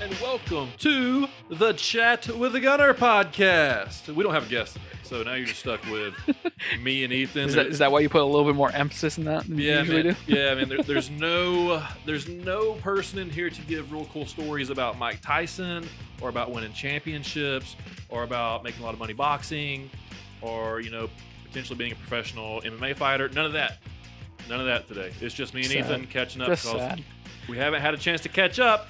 and welcome to the Chat with the Gunner podcast. We don't have a guest today, so now you're just stuck with me and Ethan. Is that why you put a little bit more emphasis in that than you usually do? Yeah, man. There's no person in here to give real cool stories about Mike Tyson or about winning championships or about making a lot of money boxing or potentially being a professional MMA fighter. None of that today. It's just me and Ethan catching up because we haven't had a chance to catch up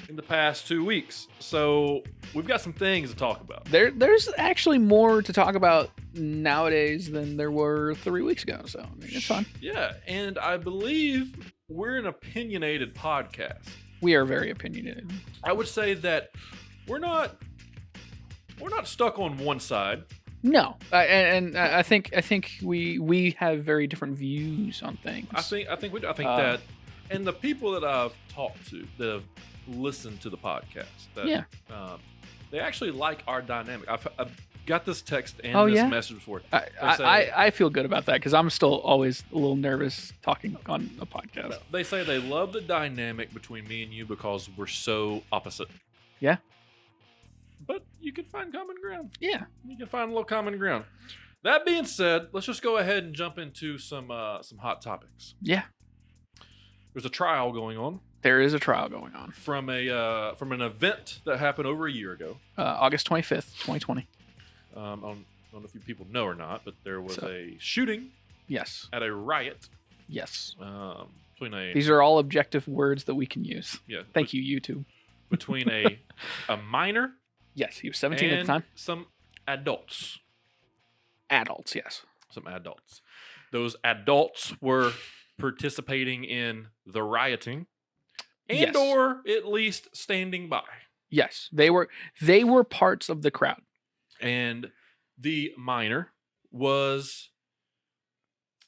in the past 2 weeks. So we've got some things to talk about. There's actually more to talk about nowadays than there were 3 weeks ago. So I mean, it's fun. Yeah, and I believe we're an opinionated podcast. We are very opinionated. I would say that we're not stuck on one side. No, I think we have very different views on things. I think that, and the people that I've talked to that have listened to the podcast, they actually like our dynamic. I've got this text and message before. I feel good about that because I'm still always a little nervous talking on a podcast. They say they love the dynamic between me and you because we're so opposite. Yeah. But you can find common ground. Yeah. You can find a little common ground. That being said, let's just go ahead and jump into some hot topics. Yeah. There's a trial going on. There is a trial going on. From an event that happened over a year ago. August 25th, 2020. I don't know if you people know or not, but there was a shooting. Yes. At a riot. Yes. These are all objective words that we can use. Yeah. Thank you, YouTube. Between a minor. Yes, he was 17 at the time. Some adults. Adults, yes. Some adults. Those adults were participating in the rioting and or at least standing by. Yes, they were parts of the crowd. And the minor was,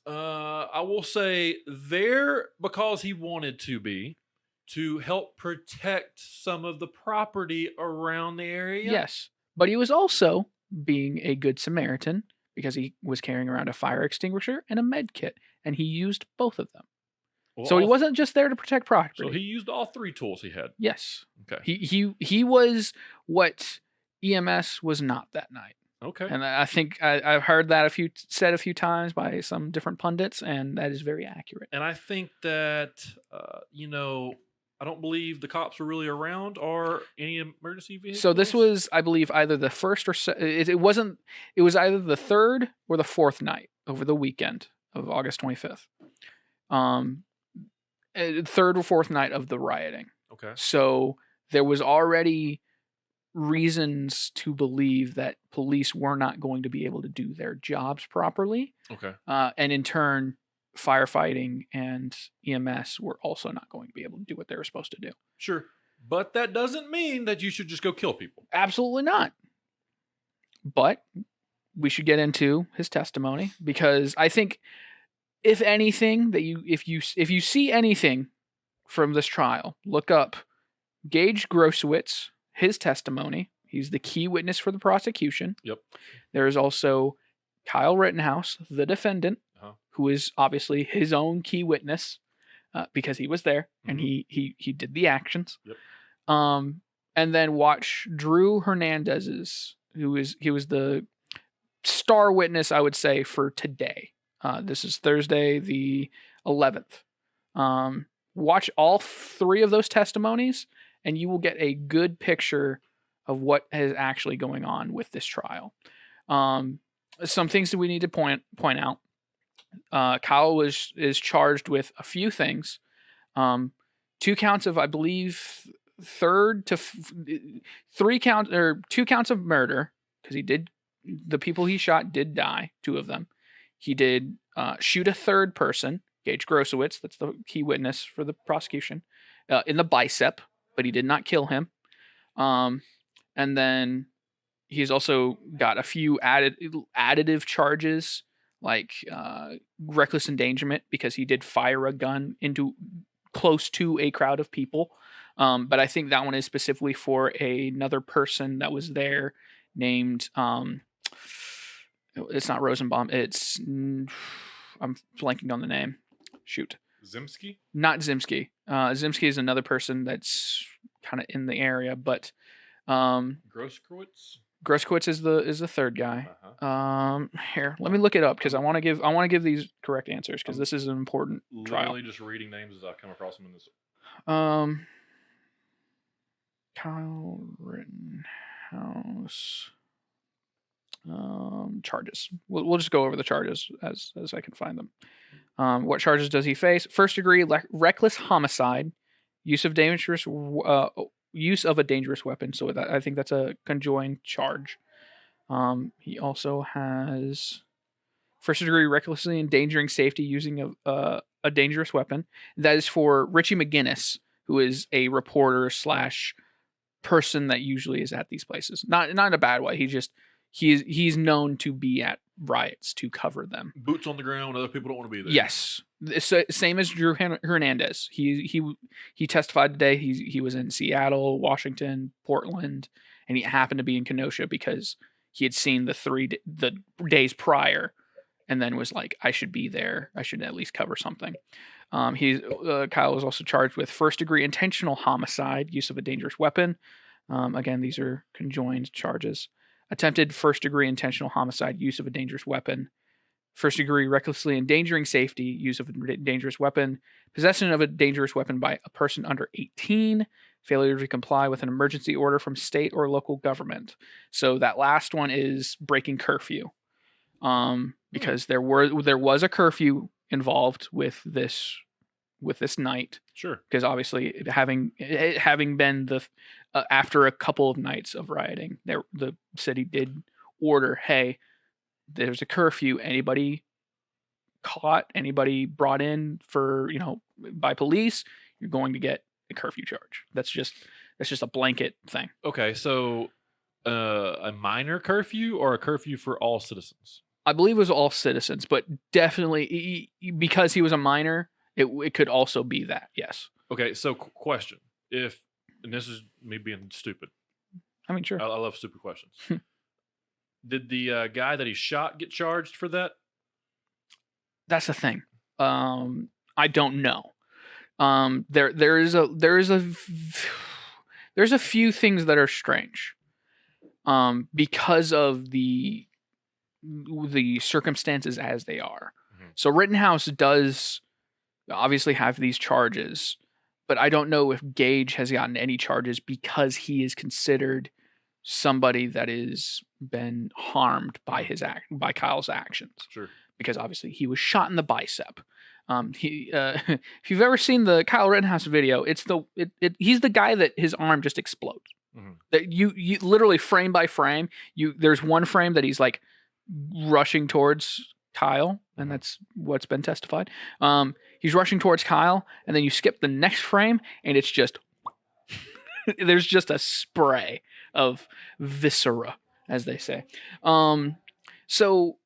I will say, there because he wanted to be, to help protect some of the property around the area. Yes, but he was also being a good Samaritan because he was carrying around a fire extinguisher and a med kit, and he used both of them. Well, so he wasn't just there to protect property. So he used all three tools he had. Yes. Okay. He was what EMS was not that night. Okay. And I think I've heard that said a few times by some different pundits, and that is very accurate. And I think that I don't believe the cops were really around or any emergency vehicles. So this was, I believe, either the first or it was either the third or the fourth night over the weekend of August 25th. Third or fourth night of the rioting. Okay. So there was already reasons to believe that police were not going to be able to do their jobs properly. Okay. And in turn, firefighting and EMS were also not going to be able to do what they were supposed to do. Sure. But that doesn't mean that you should just go kill people. Absolutely not. But we should get into his testimony because I think if anything that if you see anything from this trial, look up Gage Grosowitz, his testimony. He's the key witness for the prosecution. Yep. There is also Kyle Rittenhouse, the defendant, who is obviously his own key witness because he was there and he did the actions. Yep. And then watch Drew Hernandez's, he was the star witness, I would say, for today. This is Thursday the 11th. Watch all three of those testimonies, and you will get a good picture of what is actually going on with this trial. Some things that we need to point out. Kyle is charged with a few things. 2 counts of, I believe, 2 counts of murder, because the people he shot did die, 2 of them. He did shoot a third person, Gage Grosowitz, that's the key witness for the prosecution, in the bicep, but he did not kill him. And then he's also got a few additive charges, like reckless endangerment, because he did fire a gun into close to a crowd of people. But I think that one is specifically for another person that was there named, it's not Rosenbaum. I'm blanking on the name. Shoot. Zimski? Not Zimski. Zimski is another person that's kind of in the area, but Grosskreutz? Groskowitz is the third guy. Uh-huh. Here, let me look it up because I want to give these correct answers because this is an important trial. Literally just reading names as I come across them in this. Kyle Rittenhouse. Charges. We'll just go over the charges as I can find them. What charges does he face? First degree reckless homicide, use of a dangerous weapon. So I think that's a conjoined charge. He also has first degree recklessly endangering safety using a dangerous weapon. That is for Richie McGinnis, who is a reporter / person that usually is at these places. Not in a bad way. He's known to be at riots to cover them. Boots on the ground. Other people don't want to be there. Yes, same as Drew Hernandez. He testified today. He was in Seattle, Washington, Portland, and he happened to be in Kenosha because he had seen the days prior, and then was like, I should be there. I should at least cover something. Kyle was also charged with first degree intentional homicide, use of a dangerous weapon. Again, these are conjoined charges. Attempted first degree intentional homicide, use of a dangerous weapon. First degree recklessly endangering safety, use of a dangerous weapon. Possession of a dangerous weapon by a person under 18. Failure to comply with an emergency order from state or local government. So that last one is breaking curfew. Because there was a curfew involved with this night. Sure. Because obviously, having been after a couple of nights of rioting, the city did order, hey, there's a curfew. Anybody caught, anybody brought in for by police, you're going to get a curfew charge. That's just a blanket thing. Okay, so a minor curfew or a curfew for all citizens? I believe it was all citizens, but definitely because he was a minor, it could also be that. Yes. Okay, so question: and this is me being stupid. I mean, sure. I love stupid questions. Did the guy that he shot get charged for that? That's the thing. I don't know. There's a few things that are strange. Because of the circumstances as they are. Mm-hmm. So Rittenhouse does obviously have these charges, but I don't know if Gage has gotten any charges because he is considered somebody that has been harmed by by Kyle's actions. Sure. Because obviously he was shot in the bicep. If you've ever seen the Kyle Rittenhouse video, he's the guy that his arm just explodes. Mm-hmm. That you literally frame by frame, there's one frame that he's like rushing towards Kyle, and that's what's been testified. He's rushing towards Kyle, and then you skip the next frame, and it's just there's just a spray of viscera, as they say. So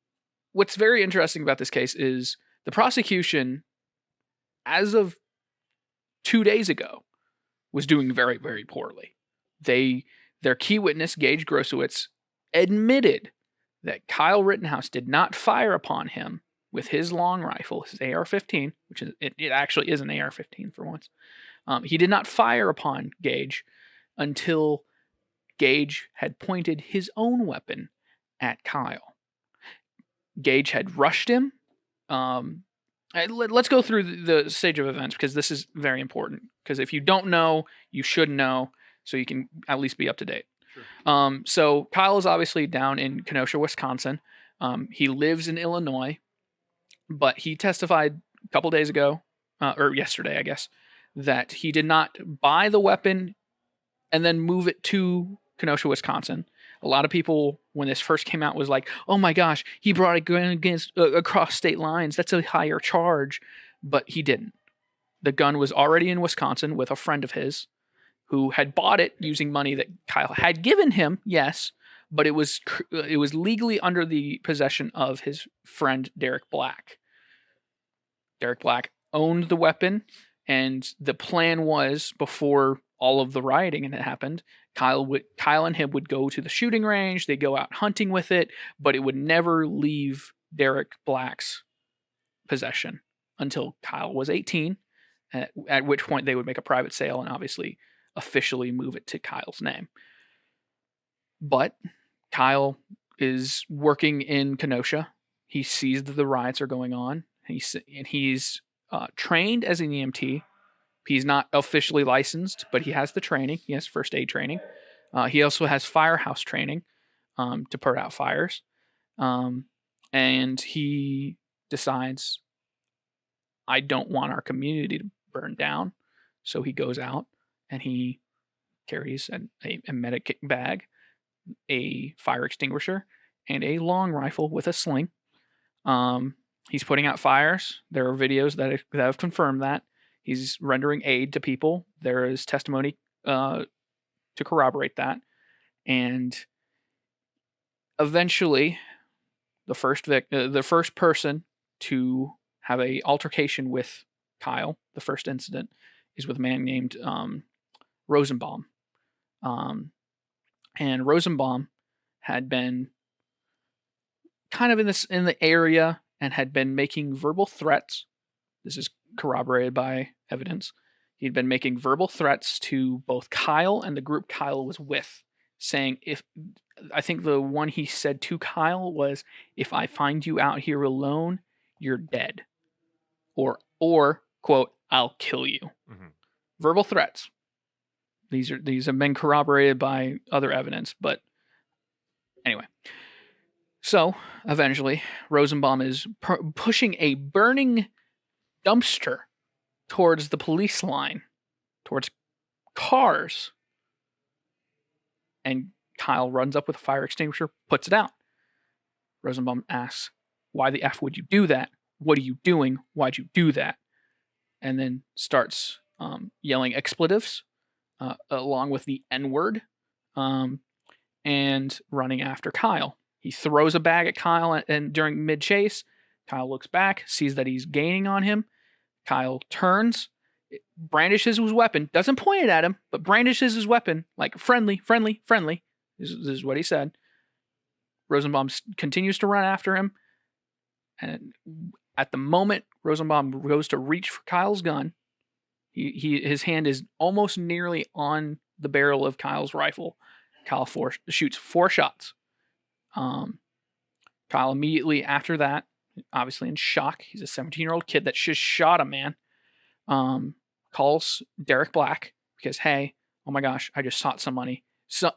what's very interesting about this case is the prosecution, as of 2 days ago, was doing very, very poorly. Their key witness, Gage Grosowitz, admitted that Kyle Rittenhouse did not fire upon him with his long rifle, his AR-15, which it actually is an AR-15 for once. He did not fire upon Gage until Gage had pointed his own weapon at Kyle. Gage had rushed him. Let's go through the stage of events because this is very important. Because if you don't know, you should know, so you can at least be up to date. Sure. So Kyle is obviously down in Kenosha, Wisconsin. He lives in Illinois, but he testified a couple days ago, or yesterday, I guess, that he did not buy the weapon and then move it to Kenosha, Wisconsin. A lot of people, when this first came out, was like, oh my gosh, he brought a gun across state lines. That's a higher charge. But he didn't. The gun was already in Wisconsin with a friend of his who had bought it using money that Kyle had given him, yes, but it was legally under the possession of his friend Derek Black. Derek Black owned the weapon, and the plan was, before all of the rioting had happened, Kyle and him would go to the shooting range, they'd go out hunting with it, but it would never leave Derek Black's possession until Kyle was 18, at which point they would make a private sale, and obviously officially move it to Kyle's name. But Kyle is working in Kenosha. He sees that the riots are going on. He's trained as an EMT. He's not officially licensed, but he has the training. He has first aid training. He also has firehouse training to put out fires. And he decides, I don't want our community to burn down. So he goes out and he carries a medic bag, a fire extinguisher, and a long rifle with a sling. He's putting out fires. There are videos that have confirmed that. He's rendering aid to people. There is testimony to corroborate that. And eventually, the first person to have a altercation with Kyle, the first incident, is with a man named Rosenbaum. And Rosenbaum had been kind of in the area and had been making verbal threats. This is corroborated by evidence. He'd been making verbal threats to both Kyle and the group Kyle was with, saying, I think the one he said to Kyle was, if I find you out here alone, you're dead. Or quote, I'll kill you. Mm-hmm. Verbal threats. These have been corroborated by other evidence, but anyway. So eventually, Rosenbaum is pushing a burning dumpster towards the police line, towards cars. And Kyle runs up with a fire extinguisher, puts it out. Rosenbaum asks, why the F would you do that? What are you doing? Why'd you do that? And then starts yelling expletives along with the N-word and running after Kyle. He throws a bag at Kyle, and during mid-chase, Kyle looks back, sees that he's gaining on him. Kyle turns, brandishes his weapon, doesn't point it at him, but brandishes his weapon like friendly. This is what he said. Rosenbaum continues to run after him. And at the moment Rosenbaum goes to reach for Kyle's gun, his hand is almost nearly on the barrel of Kyle's rifle. Kyle shoots 4 shots. Kyle immediately after that, obviously in shock, he's a 17-year-old kid that just shot a man, calls Derek Black because, hey, oh my gosh, I just shot somebody.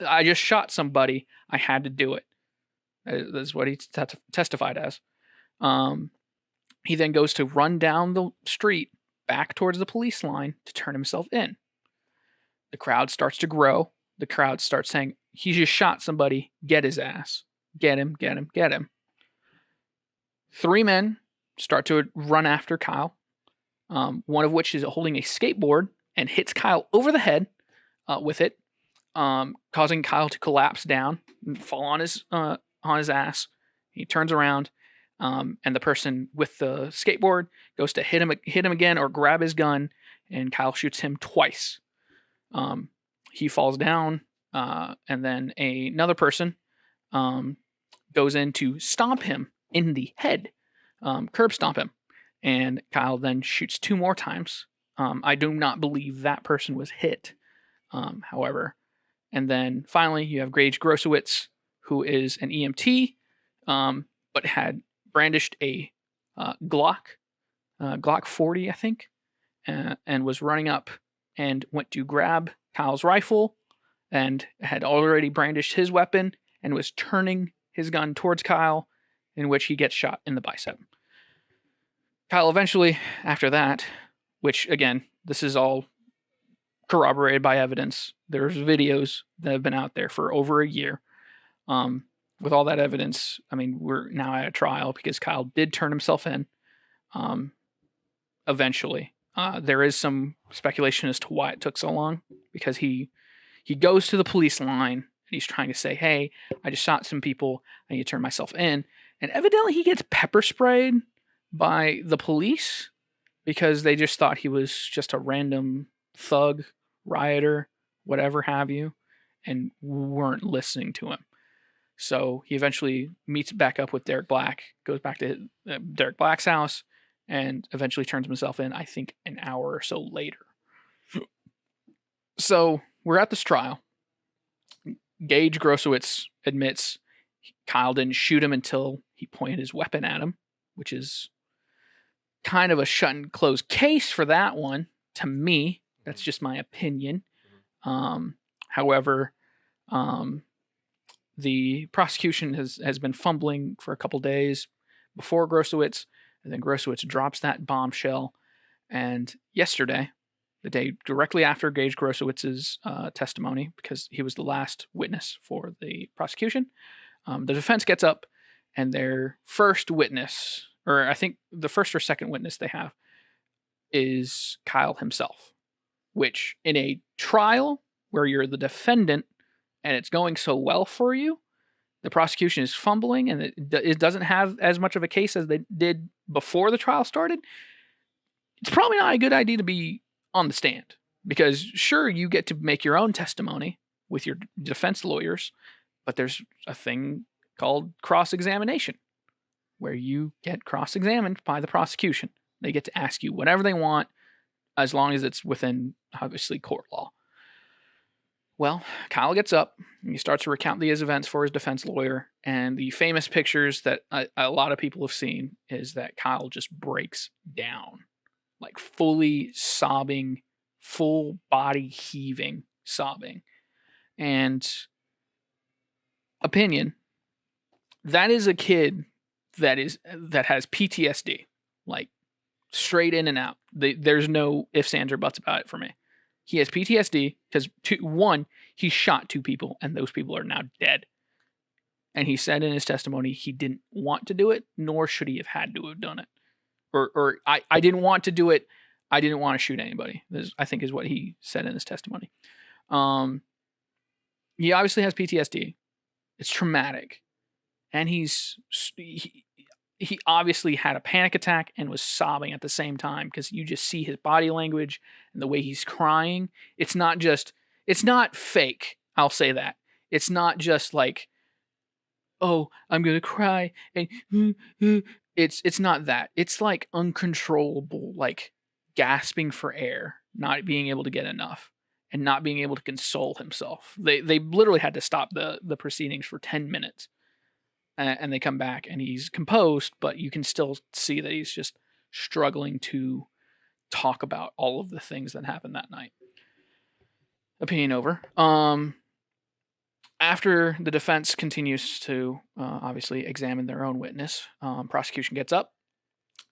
I just shot somebody. I had to do it. That's what he testified as. He then goes to run down the street back towards the police line to turn himself in. The crowd starts to grow. The crowd starts saying, he just shot somebody. Get his ass. Get him, get him, get him. 3 men start to run after Kyle, one of which is holding a skateboard and hits Kyle over the head with it, causing Kyle to collapse down and fall on his ass. He turns around, and the person with the skateboard goes to hit him again or grab his gun, and Kyle shoots him twice. He falls down, and then another person goes in to stomp him in the head, curb stomp him, and Kyle then shoots 2 more times. I do not believe that person was hit, however. And then finally, you have Gage Grosowitz, who is an EMT, but had brandished a Glock 40, I think, and was running up and went to grab Kyle's rifle and had already brandished his weapon and was turning his gun towards Kyle, in which he gets shot in the bicep. Kyle eventually, after that, which again, this is all corroborated by evidence. There's videos that have been out there for over a year. With all that evidence, I mean, we're now at a trial because Kyle did turn himself in. Eventually, there is some speculation as to why it took so long, because he goes to the police line and he's trying to say, hey, I just shot some people. I need to turn myself in. And evidently he gets pepper sprayed by the police because they just thought he was just a random thug, rioter, whatever have you, and weren't listening to him. So he eventually meets back up with Derek Black, goes back to Derek Black's house, and eventually turns himself in, I think, an hour or so later. So we're at this trial. Gage Grosowitz admits Kyle didn't shoot him until he pointed his weapon at him, which is kind of a shut and close case for that one. To me, that's just my opinion. However, the prosecution has been fumbling for a couple days before Grosowitz, and then Grosowitz drops that bombshell. And yesterday, the day directly after Gage Grosowitz's testimony, because he was the last witness for the prosecution, the defense gets up, and their first witness, or I think the first or second witness they have, is Kyle himself, which in a trial where you're the defendant and it's going so well for you, the prosecution is fumbling and it doesn't have as much of a case as they did before the trial started. It's probably not a good idea to be on the stand, because sure, you get to make your own testimony with your defense lawyers, but there's a thing called cross-examination where you get cross-examined by the prosecution. They get to ask you whatever they want, as long as it's within, obviously, court law. Well, Kyle gets up and he starts to recount these events for his defense lawyer. And the famous pictures that a lot of people have seen is that Kyle just breaks down, like fully sobbing, full body heaving, sobbing. And opinion, that is a kid that has PTSD, like straight in and out. There's no ifs, ands, or buts about it for me. He has PTSD because, one, he shot 2 people, and those people are now dead. And he said in his testimony he didn't want to do it, nor should he have had to have done it. Or I didn't want to do it. I didn't want to shoot anybody, I think is what he said in his testimony. He obviously has PTSD. It's traumatic. And he obviously had a panic attack and was sobbing at the same time, because you just see his body language and the way he's crying. It's not fake. I'll say that. It's not just like, oh, I'm going to cry. And it's not that. It's like uncontrollable, like gasping for air, not being able to get enough, and not being able to console himself. They literally had to stop the proceedings for 10 minutes. And they come back and he's composed, but you can still see that he's just struggling to talk about all of the things that happened that night. Opinion over. After the defense continues to obviously examine their own witness, prosecution gets up,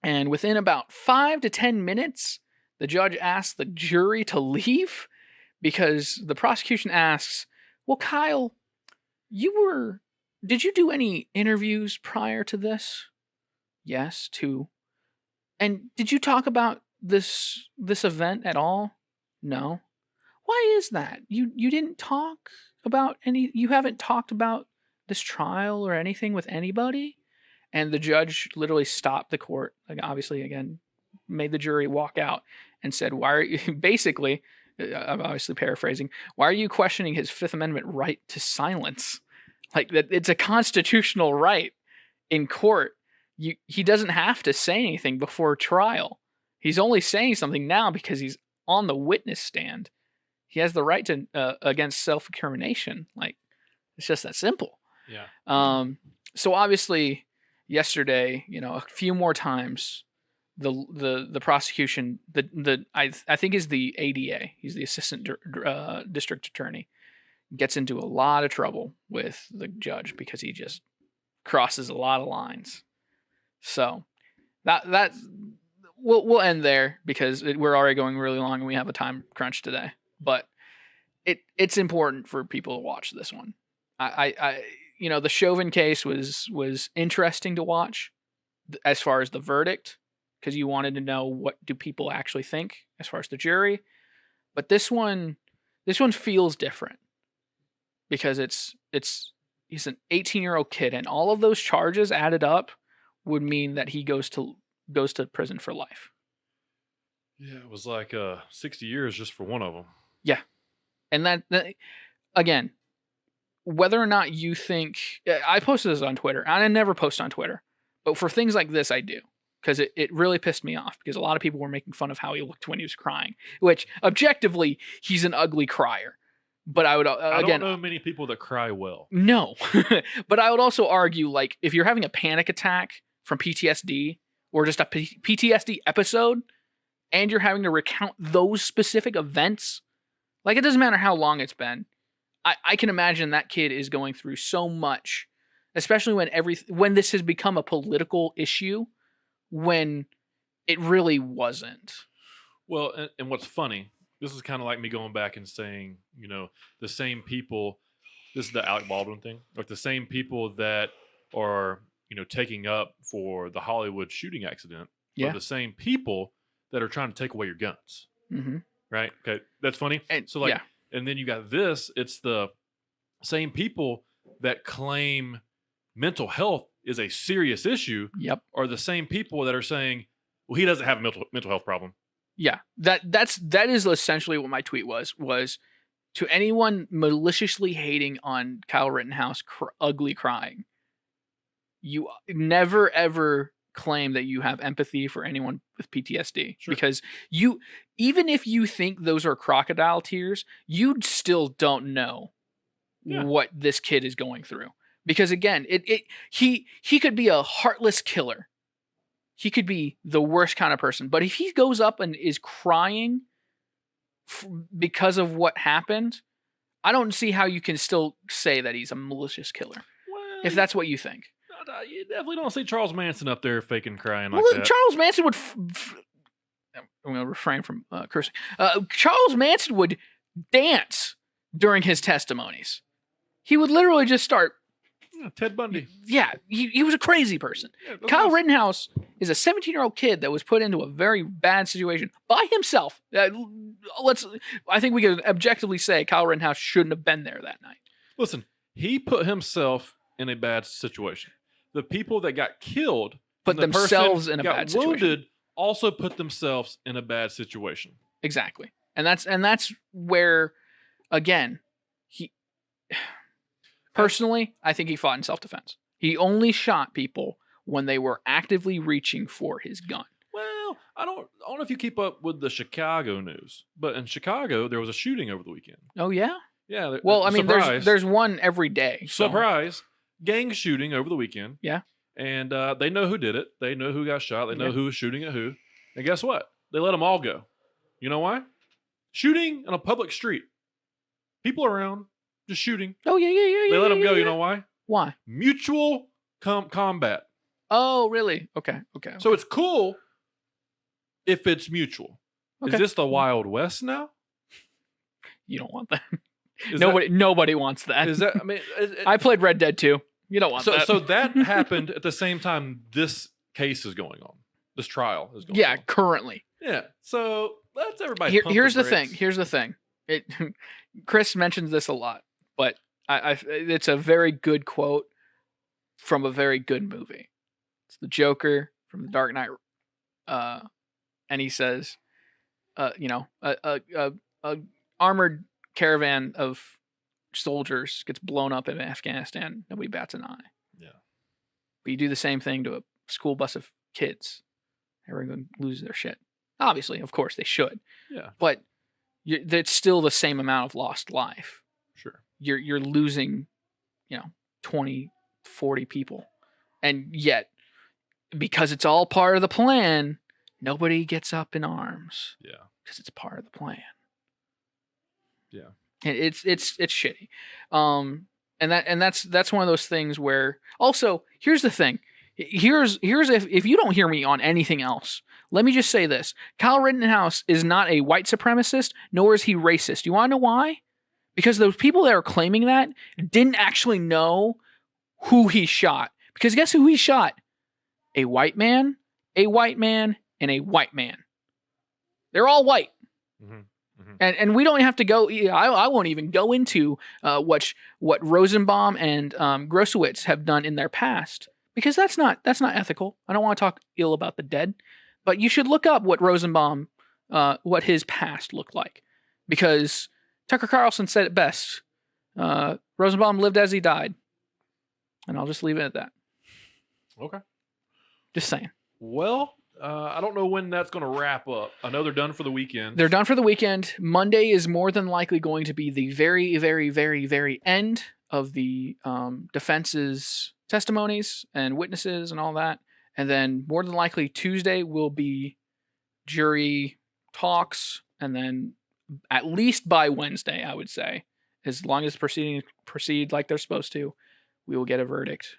and within about 5 to 10 minutes, the judge asks the jury to leave, because the prosecution asks, well, Kyle, did you do any interviews prior to this? Yes, 2. And did you talk about this event at all? No. Why is that? You didn't talk about you haven't talked about this trial or anything with anybody? And the judge literally stopped the court, like obviously again, made the jury walk out and said, why are you, basically, I'm obviously paraphrasing, why are you questioning his Fifth Amendment right to silence? Like, that it's a constitutional right in court. He doesn't have to say anything before trial. He's only saying something now because he's on the witness stand. He has the right to against self-incrimination. Like, it's just that simple. Yeah. So obviously, yesterday, a few more times, the prosecution, I think is the ADA. He's the assistant district attorney. Gets into a lot of trouble with the judge because he just crosses a lot of lines. So that we'll end there, because we're already going really long and we have a time crunch today. But it's important for people to watch this one. I the Chauvin case was interesting to watch as far as the verdict, because you wanted to know what do people actually think as far as the jury. But this one feels different, because he's an 18-year-old kid, and all of those charges added up would mean that he goes to prison for life. Yeah, it was like 60 years just for one of them. Yeah. And that again, whether or not you think, I posted this on Twitter, and I never post on Twitter, but for things like this I do, because it really pissed me off, because a lot of people were making fun of how he looked when he was crying, which objectively he's an ugly crier. But I would I again, don't know many people that cry well. no. But I would also argue, like, if you're having a panic attack from PTSD or just a PTSD episode, and you're having to recount those specific events, like, it doesn't matter how long it's been. I can imagine that kid is going through so much, especially when this has become a political issue, when it really wasn't. Well, and what's funny, this is kind of like me going back and saying, you know, the same people, this is the Alec Baldwin thing, like the same people that are, you know, taking up for the Hollywood shooting accident are the same people that are trying to take away your guns. Mm-hmm. Right? Okay. That's funny. And, so, like, and then you got this, it's the same people that claim mental health is a serious issue. Yep. Are the same people that are saying, well, he doesn't have a mental health problem. Yeah, that is essentially what my tweet was to anyone maliciously hating on Kyle Rittenhouse ugly crying. You never ever claim that you have empathy for anyone with PTSD, because even if you think those are crocodile tears, you still don't know what this kid is going through. Because again, he could be a heartless killer. He could be the worst kind of person. But if he goes up and is crying because of what happened, I don't see how you can still say that he's a malicious killer. Well, if that's what you think. You definitely don't see Charles Manson up there faking crying like that. Charles Manson would... I'm going to refrain from cursing. Charles Manson would dance during his testimonies. He would literally just start... Ted Bundy. Yeah, he was a crazy person. Kyle Rittenhouse is a 17-year-old kid that was put into a very bad situation by himself. I think we can objectively say Kyle Rittenhouse shouldn't have been there that night. Listen, he put himself in a bad situation. The people that got killed put themselves in a bad situation. Wounded also put themselves in a bad situation. Exactly. And that's where, again, personally, I think he fought in self-defense. He only shot people when they were actively reaching for his gun. Well, I don't know if you keep up with the Chicago news, but in Chicago there was a shooting over the weekend. Oh yeah? Yeah. Well, I mean, there's one every day. So. Surprise! Gang shooting over the weekend. Yeah. And they know who did it. They know who got shot. They know who was shooting at who. And guess what? They let them all go. You know why? Shooting on a public street. People around. Just shooting. Oh, yeah. They let them go. You know why? Why? Mutual combat. Oh, really? Okay. So it's cool if it's mutual. Okay. Is this the Wild West now? You don't want that. Nobody wants that. Is that? I mean, I played Red Dead 2. You don't want that. So that happened at the same time this case is going on. This trial is going on. Yeah, currently. Yeah. So let's everybody. Here's the thing. Chris mentions this a lot. But it's a very good quote from a very good movie. It's the Joker from The Dark Knight, and he says, a armored caravan of soldiers gets blown up in Afghanistan. Nobody bats an eye. Yeah, but you do the same thing to a school bus of kids. Everyone loses their shit. Obviously, of course, they should. Yeah, but it's still the same amount of lost life. Sure. You're losing, 20, 40 people. And yet, because it's all part of the plan, nobody gets up in arms. Yeah. Because it's part of the plan. Yeah. And it's shitty. And that's one of those things where, also, here's the thing. Here's if you don't hear me on anything else, let me just say this. Kyle Rittenhouse is not a white supremacist, nor is he racist. You want to know why? Because those people that are claiming that didn't actually know who he shot. Because guess who he shot? A white man, and a white man. They're all white. Mm-hmm. Mm-hmm. And we don't have to go. I won't even go into what Rosenbaum and Grosowitz have done in their past, because that's not ethical. I don't want to talk ill about the dead, but you should look up what Rosenbaum, what his past looked like, because Tucker Carlson said it best. Rosenbaum lived as he died. And I'll just leave it at that. Okay. Just saying. Well, I don't know when that's going to wrap up. I know they're done for the weekend. They're done for the weekend. Monday is more than likely going to be the very, very, very, very end of the defense's testimonies and witnesses and all that. And then more than likely Tuesday will be jury talks. And then at least by Wednesday, I would say, as long as proceedings proceed like they're supposed to, we will get a verdict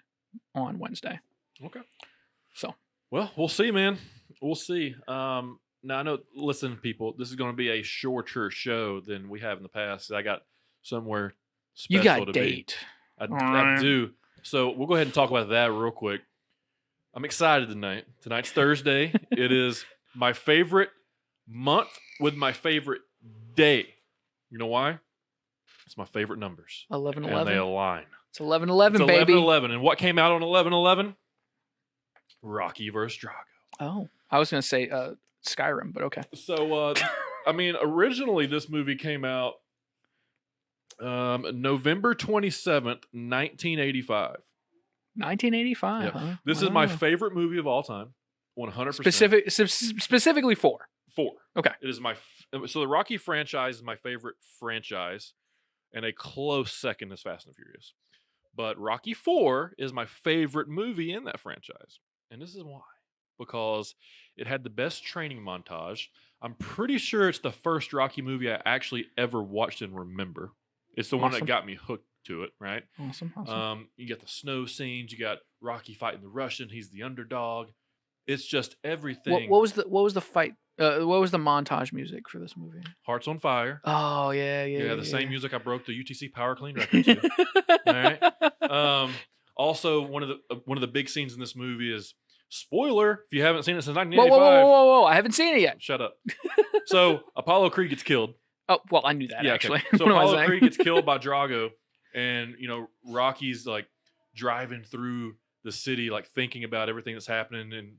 on Wednesday. Okay. So. Well, we'll see, man. We'll see. Now, I know, listen, people, this is going to be a shorter show than we have in the past. I got somewhere special You got to date. be. I do. So we'll go ahead and talk about that real quick. I'm excited tonight. Tonight's Thursday. It is my favorite month with my favorite day. You know why? It's my favorite numbers. 11-11. And they align. It's 11-11, baby. 11-11. And what came out on 11-11? Rocky versus Drago. Oh, I was going to say Skyrim, but okay. So, I mean, originally this movie came out November 27th, 1985. 1985, Yeah. huh? This is my favorite movie of all time. 100%. Specifically 4. 4. Okay. It is so the Rocky franchise is my favorite franchise, and a close second is Fast and Furious. But Rocky 4 is my favorite movie in that franchise. And this is why. Because it had the best training montage. I'm pretty sure it's the first Rocky movie I actually ever watched and remember. It's the one that got me hooked to it, right? Awesome. You get the snow scenes. You got Rocky fighting the Russian. He's the underdog. It's just everything. What was the fight? What was the montage music for this movie? Hearts on Fire. Oh yeah. The same music I broke the UTC Power Clean record to. All right. Also, one of the big scenes in this movie is, spoiler, if you haven't seen it since 1985. Whoa! I haven't seen it yet. Shut up. So Apollo Creed gets killed. Oh well, I knew that actually. Okay. So Apollo Creed gets killed by Drago, and Rocky's like driving through the city, like thinking about everything that's happening and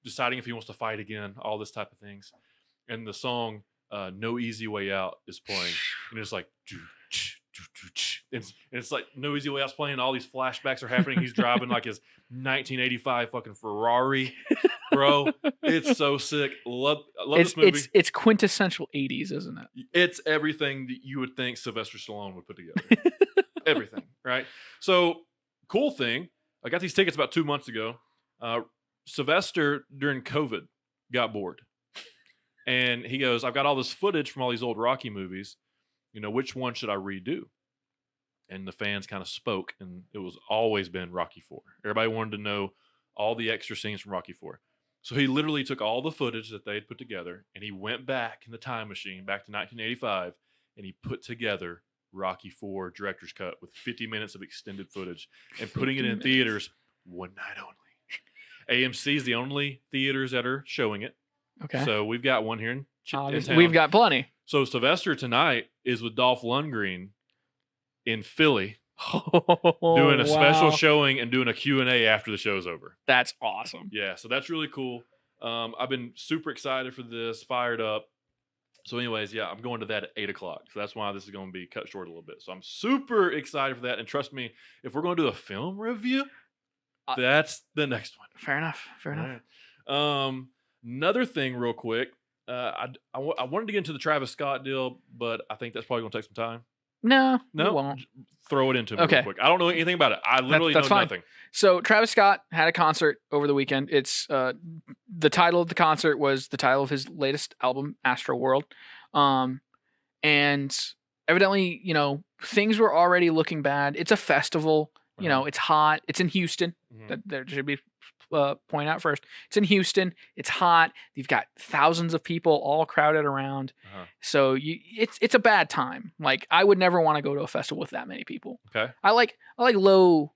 deciding if he wants to fight again, all this type of things. And the song "No Easy Way Out" is playing, and it's like. It's like No Easy Way Out's playing. All these flashbacks are happening. He's driving like his 1985 fucking Ferrari, bro. It's so sick. I love this movie. It's quintessential 80s, isn't it? It's everything that you would think Sylvester Stallone would put together. Everything, right? So, cool thing. I got these tickets about 2 months ago. Sylvester, during COVID, got bored. And he goes, I've got all this footage from all these old Rocky movies. Which one should I redo? And the fans kind of spoke, and it was always been Rocky 4. Everybody wanted to know all the extra scenes from Rocky 4. So he literally took all the footage that they had put together, and he went back in the time machine, back to 1985, and he put together Rocky 4 director's cut with 50 minutes of extended footage and putting it in theaters one night only. AMC is the only theaters that are showing it. Okay. So we've got one here in town. We've got plenty. So Sylvester tonight is with Dolph Lundgren in Philly, doing a special showing and doing a Q&A after the show's over. That's awesome. Yeah, so that's really cool. I've been super excited for this, fired up. So anyways, yeah, I'm going to that at 8 o'clock. So that's why this is going to be cut short a little bit. So I'm super excited for that. And trust me, if we're going to do a film review, that's the next one. Fair enough. Right. Another thing real quick. I wanted to get into the Travis Scott deal, but I think that's probably going to take some time. No, it won't. Throw it into me real quick. I don't know anything about it. I literally know nothing. So Travis Scott had a concert over the weekend. It's the title of the concert was the title of his latest album, Astroworld. And evidently, things were already looking bad. It's a festival. It's hot. It's in Houston. Mm-hmm. That there should be point out first. It's in Houston. It's hot. You've got thousands of people all crowded around. So it's a bad time. Like I would never want to go to a festival with that many people. Okay. I like low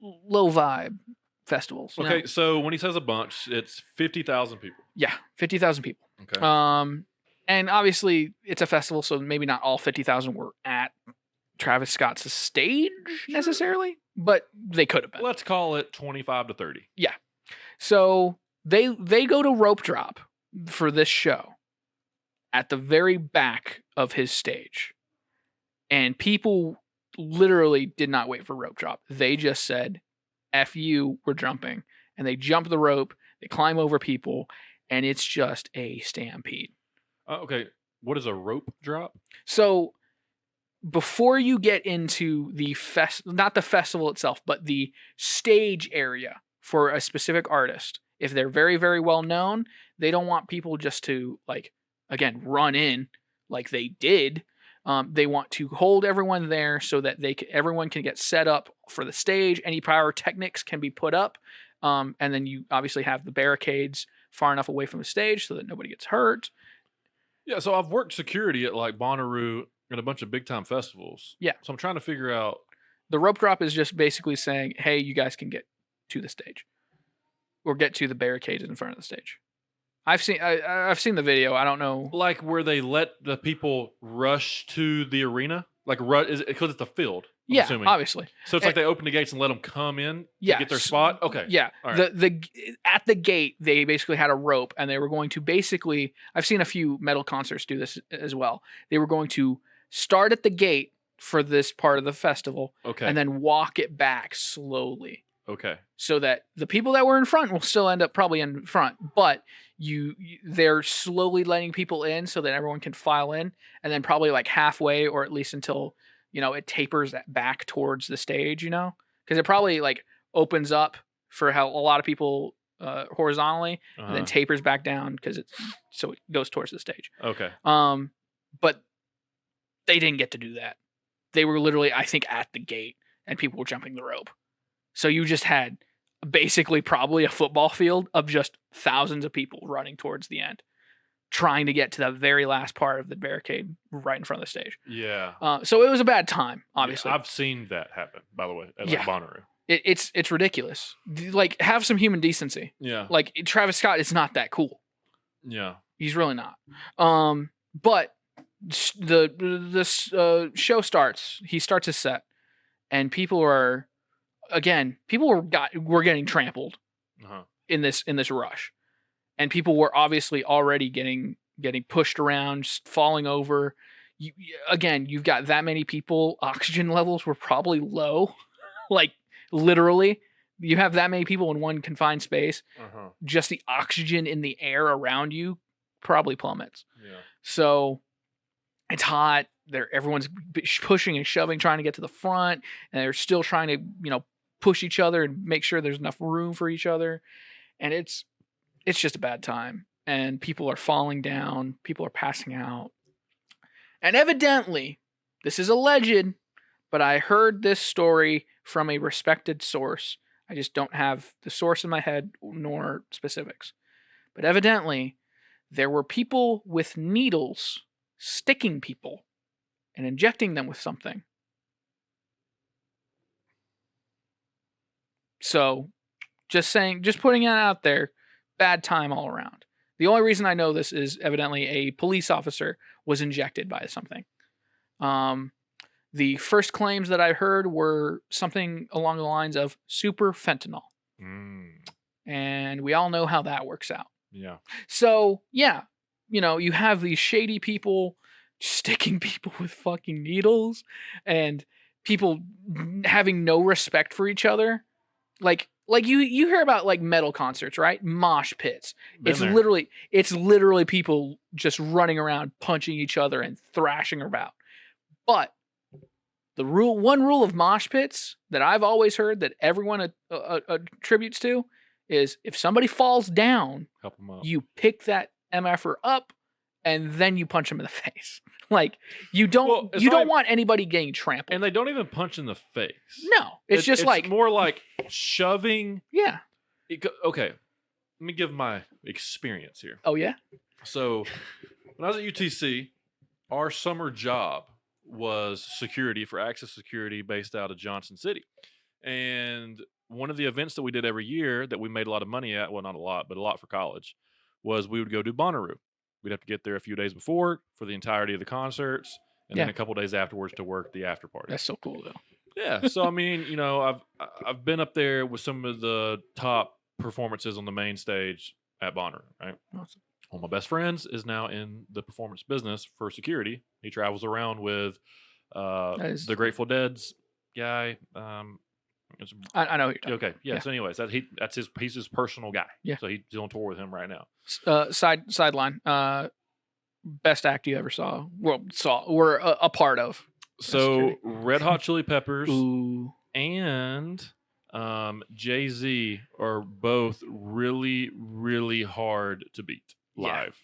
vibe festivals. Okay. So when he says a bunch, it's 50,000 people. Yeah, 50,000 people. Okay. And obviously it's a festival, so maybe not all 50,000 were at Travis Scott's stage necessarily, but they could have been. Let's call it 25 to 30. Yeah. So they go to rope drop for this show at the very back of his stage. And people literally did not wait for rope drop. They just said, F you, we're jumping. And they jumped the rope. They climb over people, and it's just a stampede. Okay. What is a rope drop? So before you get into the not the festival itself, but the stage area for a specific artist, if they're very, very well known, they don't want people just to, like, again, run in like they did. They want to hold everyone there so that everyone can get set up for the stage. Any pyrotechnics can be put up. And then you obviously have the barricades far enough away from the stage so that nobody gets hurt. Yeah, so I've worked security at like Bonnaroo and a bunch of big time festivals. Yeah. So I'm trying to figure out. The rope drop is just basically saying, hey, you guys can get to the stage or get to the barricades in front of the stage. I've seen the video. I don't know. Like where they let the people rush to the arena? Like, is it because it's a field? I'm assuming. Obviously. So it's like they open the gates and let them come in to get their spot? Okay. Yeah. All right. At the gate, they basically had a rope, and they were going to basically, I've seen a few metal concerts do this as well. They were going to start at the gate for this part of the festival, and then walk it back slowly. Okay. So that the people that were in front will still end up probably in front, but they're slowly letting people in so that everyone can file in, and then probably like halfway, or at least until, it tapers back towards the stage, because it probably like opens up for how a lot of people horizontally, and then tapers back down so it goes towards the stage. Okay. But they didn't get to do that. They were literally, I think, at the gate, and people were jumping the rope. So you just had basically probably a football field of just thousands of people running towards the end, trying to get to the very last part of the barricade right in front of the stage. Yeah. So it was a bad time, obviously. Yeah, I've seen that happen, by the way, at like Bonnaroo. It's ridiculous. Like, have some human decency. Yeah. Like, Travis Scott is not that cool. Yeah. He's really not. But the show starts. He starts his set, and people were getting trampled in this rush, and people were obviously already getting pushed around, just falling over. You've got that many people. Oxygen levels were probably low, like literally. You have that many people in one confined space. Just the oxygen in the air around you probably plummets. Yeah. So it's hot. Everyone's pushing and shoving, trying to get to the front, and they're still trying to, push each other and make sure there's enough room for each other. And it's just a bad time. And people are falling down. People are passing out. And evidently, this is alleged, but I heard this story from a respected source. I just don't have the source in my head nor specifics. But evidently, there were people with needles sticking people and injecting them with something. So, just putting it out there, bad time all around. The only reason I know this is evidently a police officer was injected by something. The first claims that I heard were something along the lines of super fentanyl. And we all know how that works out. Yeah. So, yeah, you have these shady people sticking people with fucking needles, and people having no respect for each other. Like you hear about like metal concerts, right? Mosh pits. It's literally people just running around punching each other and thrashing about. But one rule of mosh pits that I've always heard that everyone attributes to is if somebody falls down, help them up. You pick that MFer up and then you punch them in the face. Like, you don't want anybody getting trampled. And they don't even punch in the face. No. It's like more like shoving. Yeah. Okay. Let me give my experience here. Oh, yeah? So, when I was at UTC, our summer job was security for Access Security based out of Johnson City. And one of the events that we did every year that we made a lot of money at, well, not a lot, but a lot for college, was we would go do Bonnaroo. We'd have to get there a few days before for the entirety of the concerts, and then a couple days afterwards to work the after party. That's so cool, though. Yeah. So, I mean, I've been up there with some of the top performances on the main stage at Bonnaroo, right? Awesome. One of my best friends is now in the performance business for security. He travels around with the Grateful Dead's guy. I know who you're talking Okay, yeah. Yeah. So, anyways, he's his personal guy. Yeah. So he's on tour with him right now. Sideline. Best act you ever saw? Were a part of. So Red Hot Chili Peppers Ooh. and Jay-Z are both really, really hard to beat live.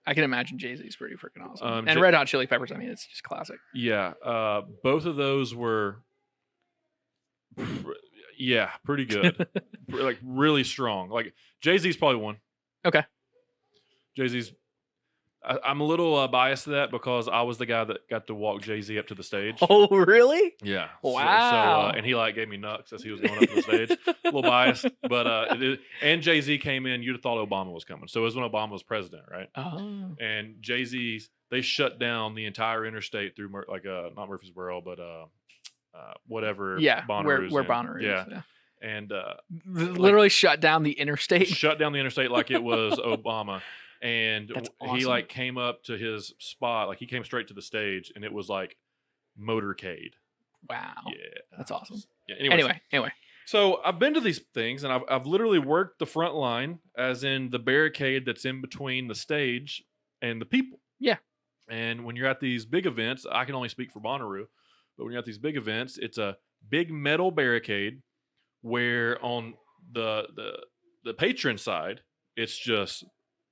I can imagine Jay-Z's pretty freaking awesome. And Jay- Red Hot Chili Peppers, I mean, it's just classic. Yeah, both of those were, pretty good. Like really strong. Like Jay-Z's probably one. Okay. Jay-Z's. I'm a little biased to that because I was the guy that got to walk Jay-Z up to the stage. Oh, really? Yeah. Wow. So and he like gave me nuts as he was going up to the stage. A little biased, but and Jay-Z came in. You'd have thought Obama was coming. So it was when Obama was president, right? Oh. And Jay-Z's, they shut down the entire interstate through not Murfreesboro, but whatever. Yeah, Bonnaroo's where in. Bonnaroo Yeah. is. Yeah. And literally shut down the interstate. shut down the interstate like it was Obama. And That's he awesome. like came up to his spot, like he came straight to the stage, and it was like motorcade. Wow. Yeah, That's awesome. Yeah. Anyways, Anyway. so I've been to these things, and I've literally worked the front line, as in the barricade that's in between the stage and the people. Yeah. And when you're at these big events, I can only speak for Bonnaroo, but when you're at these big events, it's a big metal barricade where on the patron side, it's just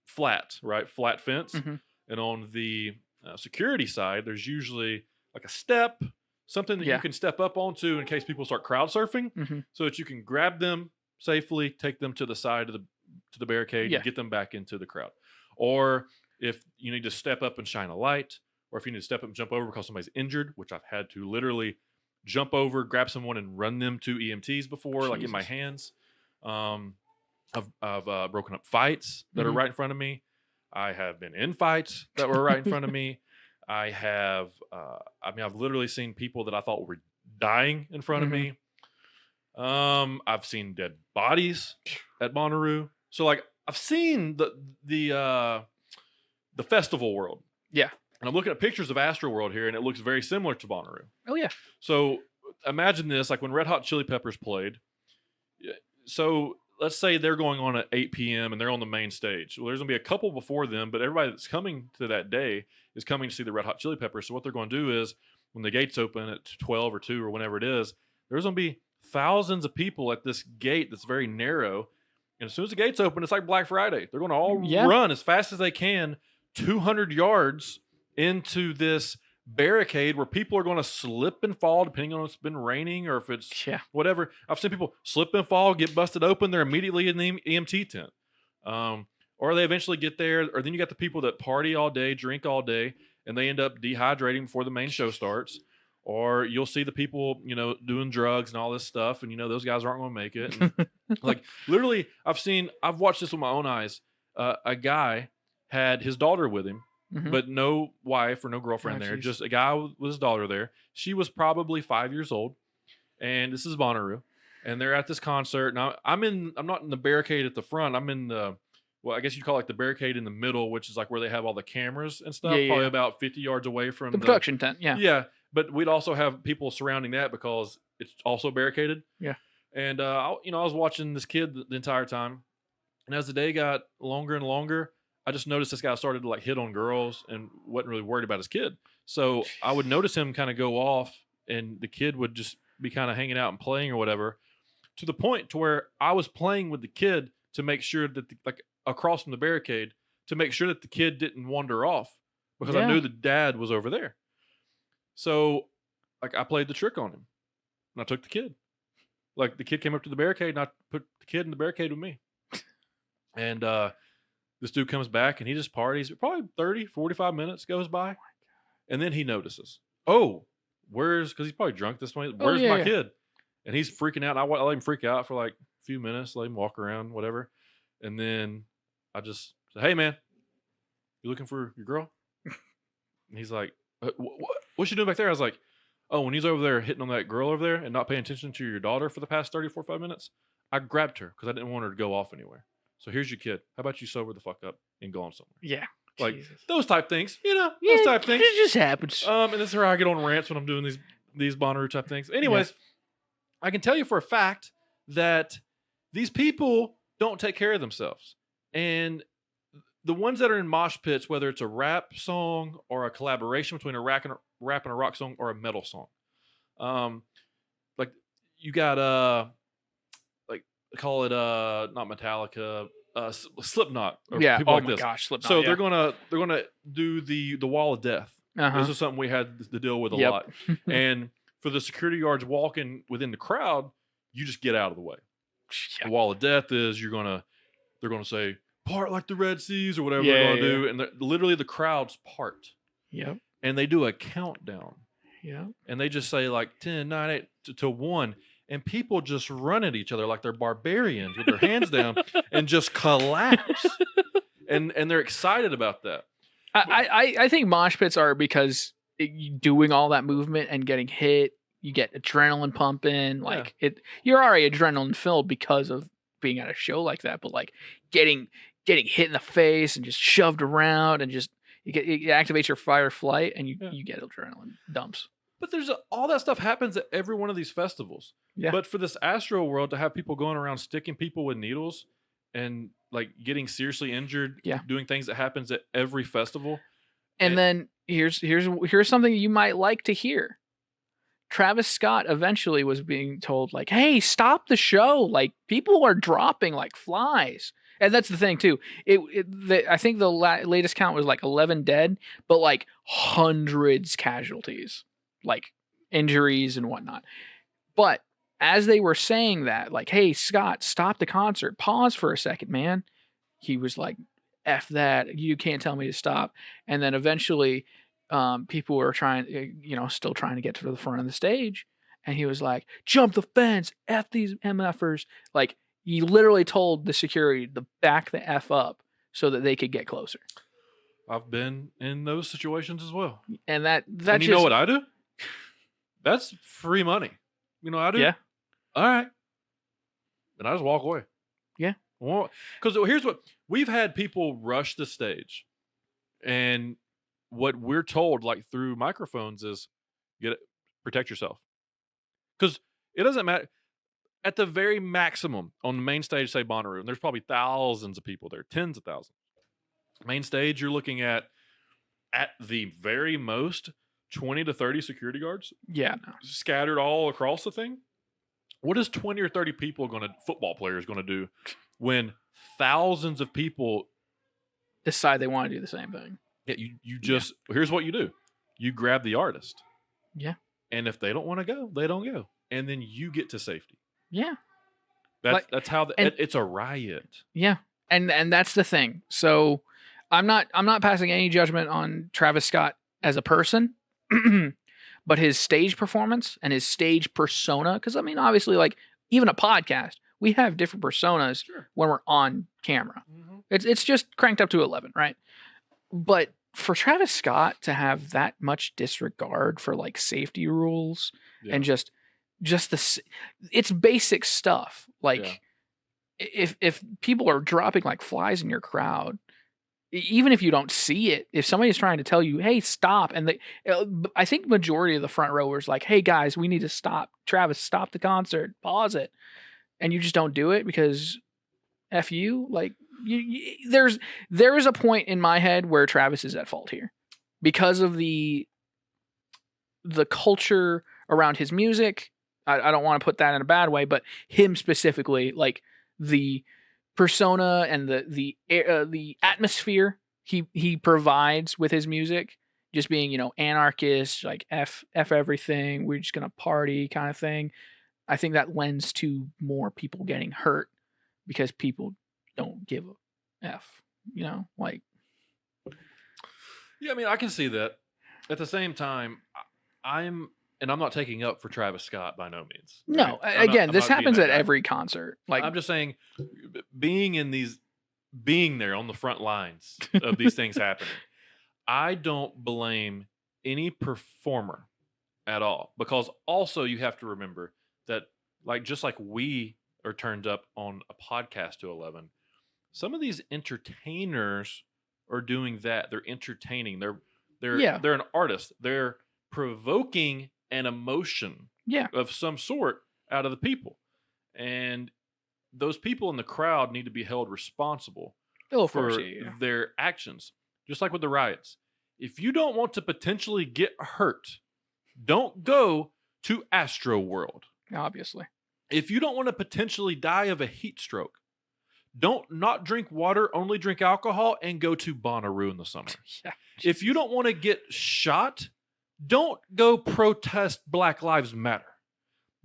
flat, right? Flat fence. Mm-hmm. And on the security side, there's usually like a step, something that you can step up onto in case people start crowd surfing, so that you can grab them safely, take them to the side of the barricade, and get them back into the crowd. Or if you need to step up and shine a light, or if you need to step up and jump over because somebody's injured, which I've had to literally jump over, grab someone, and run them to EMTs before, like in my hands. I've broken up fights that are right in front of me. I have been in fights that were right in front of me. I have, I've literally seen people that I thought were dying in front of me. I've seen dead bodies at Bonnaroo. So like I've seen the festival world. Yeah. And I'm looking at pictures of Astroworld here, and it looks very similar to Bonnaroo. Oh yeah. So imagine this, like when Red Hot Chili Peppers played. So let's say they're going on at 8 p.m. and they're on the main stage. Well, there's going to be a couple before them, but everybody that's coming to that day is coming to see the Red Hot Chili Peppers. So what they're going to do is when the gates open at 12 or 2 or whenever it is, there's going to be thousands of people at this gate that's very narrow. And as soon as the gates open, it's like Black Friday. They're going to all run as fast as they can 200 yards into this barricade where people are going to slip and fall depending on if it's been raining or if it's whatever. I've seen people slip and fall, get busted open. They're immediately in the EMT tent. Or they eventually get there. Or then you got the people that party all day, drink all day, and they end up dehydrating before the main show starts. Or you'll see the people, doing drugs and all this stuff. And, those guys aren't going to make it. And, like literally, I've watched this with my own eyes. A guy had his daughter with him. But no wife or no girlfriend there. Just a guy with his daughter there. She was probably 5 years old. And this is Bonnaroo. And they're at this concert. Now I'm not in the barricade at the front. I'm in I guess you call it like the barricade in the middle, which is like where they have all the cameras and stuff. Probably about 50 yards away from the production tent. Yeah. Yeah. But we'd also have people surrounding that because it's also barricaded. Yeah. And I was watching this kid the entire time. And as the day got longer and longer, I just noticed this guy started to like hit on girls and wasn't really worried about his kid. So I would notice him kind of go off, and the kid would just be kind of hanging out and playing or whatever, to the point to where I was playing with the kid to make sure that across from the barricade to make sure that the kid didn't wander off because I knew the dad was over there. So like I played the trick on him and I took the kid. Like the kid came up to the barricade and I put the kid in the barricade with me. And this dude comes back and he just parties. Probably 30, 45 minutes goes by. And then he notices, because he's probably drunk this point. Where's my kid? And he's freaking out. And I let him freak out for like a few minutes, let him walk around, whatever. And then I just said, hey, man, you looking for your girl? And he's like, what's she doing back there? I was like, when he's over there hitting on that girl over there and not paying attention to your daughter for the past 30, 45 minutes, I grabbed her because I didn't want her to go off anywhere. So here's your kid. How about you sober the fuck up and go on somewhere? Yeah. Like those type things, those type things. It just happens. And this is where I get on rants when I'm doing these Bonnaroo type things. Anyways, I can tell you for a fact that these people don't take care of themselves. And the ones that are in mosh pits, whether it's a rap song or a collaboration between a rap and a rock song or a metal song, um, like you got like call it not Metallica, Slipknot or Yeah. people Oh like my this. gosh. Slipknot. So yeah. they're gonna do the wall of death. Uh-huh. This is something we had to deal with a Yep. lot. And for the security guards walking within the crowd, you just get out of the way. Yeah. The wall of death is they're gonna say part like the Red Seas or whatever Yeah, they're gonna yeah, do, and literally the crowds part, Yep. and they do a countdown, Yep. and they just say like 10, 9, 8 to 1, and people just run at each other like they're barbarians with their hands down and just collapse, and they're excited about that. I think mosh pits are because doing all that movement and getting hit, you get adrenaline pumping. Like you're already adrenaline filled because of being at a show like that. But like getting hit in the face and just shoved around and just it activates your fight or flight and you get adrenaline dumps. But there's all that stuff happens at every one of these festivals. Yeah. But for this Astro World to have people going around sticking people with needles and like getting seriously injured, doing things that happens at every festival. And then here's something you might like to hear. Travis Scott eventually was being told like, "Hey, stop the show! Like people are dropping like flies." And that's the thing too. I think the latest count was like 11 dead, but like hundreds casualties, like injuries and whatnot. But as they were saying that, like, "Hey, Scott, stop the concert. Pause for a second, man." He was like, "F that. You can't tell me to stop." And then eventually people were still trying to get to the front of the stage. And he was like, "Jump the fence. F these MFers." Like, he literally told the security to back the F up so that they could get closer. I've been in those situations as well. And that and you know what I do? That's free money. You know what I do? Yeah. All right. And I just walk away. Yeah. Because here's what we've had people rush the stage, and what we're told, like through microphones, is protect yourself. Because it doesn't matter. At the very maximum on the main stage, say Bonnaroo, and there's probably thousands of people there, tens of thousands. Main stage, you're looking at the very most 20 to 30 security guards. Yeah, no. Scattered all across the thing. What is 20 or 30 football players going to do when thousands of people decide they want to do the same thing? Yeah, you just here's what you do. You grab the artist. Yeah. And if they don't want to go, they don't go. And then you get to safety. Yeah. That's how it's a riot. Yeah. And that's the thing. So I'm not passing any judgment on Travis Scott as a person, but his stage performance and his stage persona, because I mean, obviously, like even a podcast, we have different personas when we're on camera. Mm-hmm. It's just cranked up to 11, right? But for Travis Scott to have that much disregard for like safety rules and just it's basic stuff. Like if people are dropping like flies in your crowd, even if you don't see it, if somebody's trying to tell you, "Hey, stop," and I think majority of the front rowers like, "Hey guys, we need to stop. Travis, stop the concert, pause it," and you just don't do it because F you. Like there is a point in my head where Travis is at fault here because of the culture around his music. I don't want to put that in a bad way, but him specifically, like the persona and the atmosphere he provides with his music, just being anarchist, like f everything, we're just gonna party kind of thing. I think that lends to more people getting hurt because people don't give a f. Like. Yeah, I mean, I can see that. At the same time, I'm not taking up for Travis Scott by no means. No, right? This happens at every concert. Like, I'm just saying, being there on the front lines of these things happening, I don't blame any performer at all, because also you have to remember that, like, just like we are turned up on a podcast to 11, some of these entertainers are doing that. They're entertaining. They're an artist. They're provoking an emotion of some sort out of the people. And those people in the crowd need to be held responsible Oh, of for course, yeah. their actions. Just like with the riots. If you don't want to potentially get hurt, don't go to Astro World. Obviously. If you don't want to potentially die of a heat stroke, don't not drink water, only drink alcohol, and go to Bonnaroo in the summer. Yeah. If you don't want to get shot, don't go protest Black Lives Matter.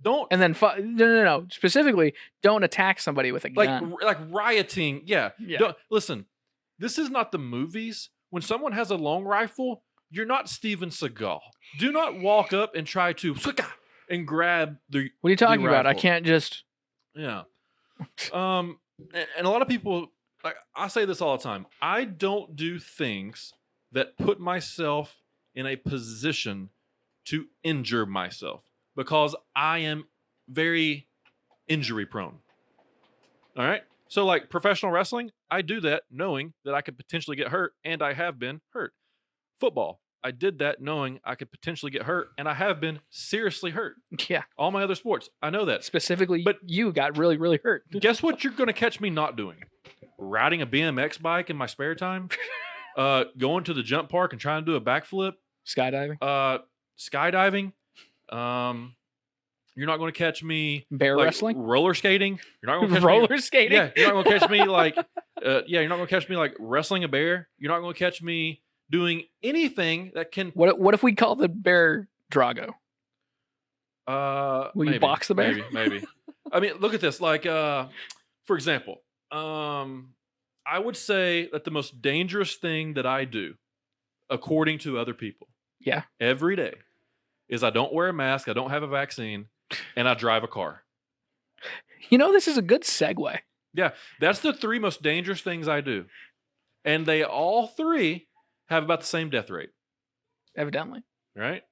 Don't And then no. Specifically, don't attack somebody with a gun. like rioting. Yeah. Yeah. Listen, this is not the movies. When someone has a long rifle, you're not Steven Seagal. Do not walk up and try to and grab the. What are you talking about? I rifle. can't just. Yeah. And a lot of people, like, I say this all the time. I don't do things that put myself in a position to injure myself because I am very injury prone. All right. So, like professional wrestling, I do that knowing that I could potentially get hurt, and I have been hurt. Football, I did that knowing I could potentially get hurt, and I have been seriously hurt. Yeah. All my other sports, I know that. Specifically, But you got really, really hurt. Guess what you're going to catch me not doing? Riding a BMX bike in my spare time, going to the jump park and trying to do a backflip, Skydiving, skydiving. You're not going to catch me bear wrestling, roller skating. You're not going to catch roller skating. Yeah, you're not going to catch me like, you're not going to catch me like wrestling a bear. You're not going to catch me doing anything that can. What if we call the bear Drago? Will you Maybe, box the bear? Maybe. I mean, look at this. Like, for example, I would say that the most dangerous thing that I do, according to other people, every day, is I don't wear a mask, I don't have a vaccine, and I drive a car. You know, this is a good segue. Yeah, that's the three most dangerous things I do. And they all three have about the same death rate. Evidently. Right?